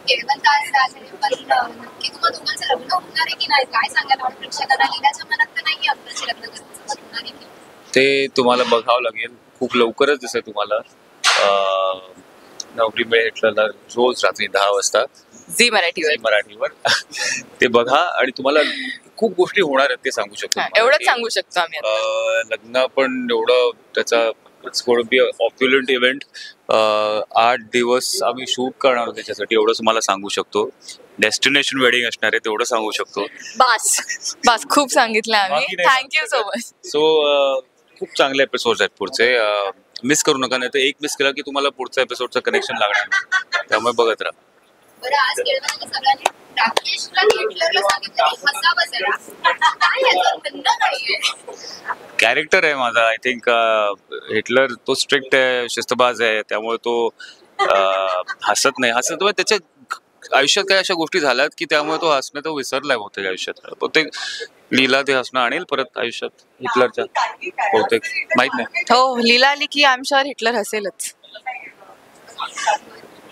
केळवंत आज आहे, पण नक्की तुम्हा दोघांचं लग्न होणार आहे की नाही काय सांगायला आवडेल प्रेक्षकांना? लीलाच्या मनात तर नाही आपल्याशी लग्न करायचं होणार आहे की? ते तुम्हाला बघावं लागेल, खूप लवकरच दिसेल तुम्हाला. नवरी भेटला रोज रात्री 10 वाजता झी मराठीवर. मराठीवर ते बघा आणि तुम्हाला खूप गोष्टी होणार आहेत ते सांगू शकतो तुम्हाला. एवढंच सांगू शकतो आम्ही आता. लग्न पण एवढं त्याचा ऑप्युलंट इव्हेंट. 8 दिवस आम्ही शूट करणार आहोत त्याच्यासाठी, एवढंच मला सांगू शकतो. डेस्टिनेशन वेडिंग असणार आहे तेवढं सांगू शकतो. बस खूप सांगितलं आम्ही. बाकी नाही थँक्यू सो मच. सो खूप चांगले एपिसोड्स आहेत पुढचे. मिस करू नका, नाही तर एक मिस केला की तुम्हाला पुढच्या एपिसोडचं कनेक्शन लागणार नाही. त्यामुळे बघत राहा. बरं, आज केळवंतच्या सगळ्यांनी राकेशला हिटलरला सांगितलं की हसावं जरा. काय याचं म्हणणं नाहीये. कॅरेक्टर आहे माझा. आय थिंक हिटलर तो स्ट्रिक्ट आहे, शिस्तबाज आहे, त्यामुळे तो हसत नाही. त्याच्या आयुष्यात काही अशा गोष्टी झाल्यात की त्यामुळे तो हसणं तो विसरलाय बहुतेक आयुष्यात. बहुतेक लीला ते हसणं आणेल परत आयुष्यात हिटलरच्या, बहुतेक माहित नाही. हो, लीला आली की आय एम शुअर हिटलर हसेलच.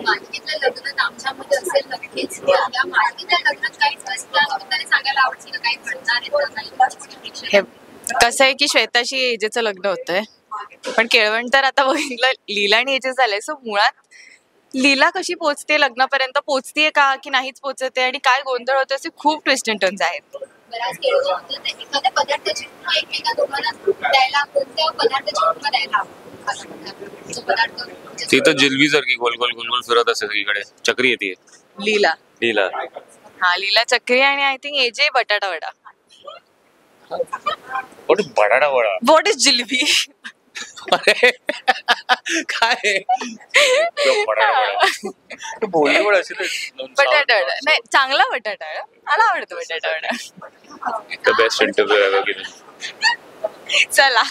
मालिकेतलं लग्न आमच्यामध्ये असेल नक्कीच. या मालिकेतल्या लग्नात काही त्या निमित्ताने सांगायला आवडतील का? काही घडणार आहेत हे कसं आहे की श्वेताशी एजेचं लग्न होतंय, पण केळवण तर आता बघितलं लीला आणि एजेस झालंय. सो मुळात लीला कशी पोहोचते लग्नापर्यंत, पोहोचतेय का की नाहीच पोहोचते आणि काय गोंधळ होतो असे खूप ट्विस्ट अँड टर्न्स आहेत. बऱ्याच केळवंत एखाद्या पदार्थाची एकमेका दोघांना द्यायला, कोणत्या पदार्थाची उपमा द्यायला आवडेल? पदार्थ ती तर जिलबी सारखी गोल गोल गोल गोल फिरत असते सगळीकडे. चक्री येते लीला. लीला लीला चक्री आणि आय थिंक एजे बटाटा वडा. बटाटा वडा. What is jalebi? काय बोलली वडा असेल. बटाटा वडा नाही, चांगला बटाटा वडा. मला आवडतो बटाटा vada. The best interview ever given. चला.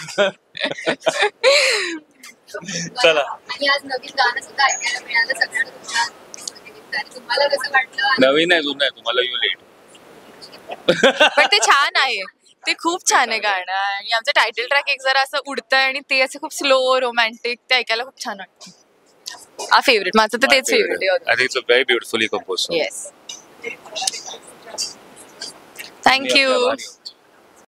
चला. आणि आज नवीन गाणं सुद्धा ऐकायला मिळालं सगळ्यांना. तुम्हाला कसं वाटलं? नवीन आहे, जुनं आहे, तुम्हाला यू लेट. पण ते छान आहे, ते खूप छान आहे गाणं. आणि आमचं टायटल ट्रॅक एक जरा असं उडतंय आणि ते असं खूप स्लो रोमॅन्टिक, ते ऐकायला खूप छान वाटतं. हा फेवरेट माझं तर तेच फेवरेट आहे. I think it's a very beautifully composed song. Yes. Thank you.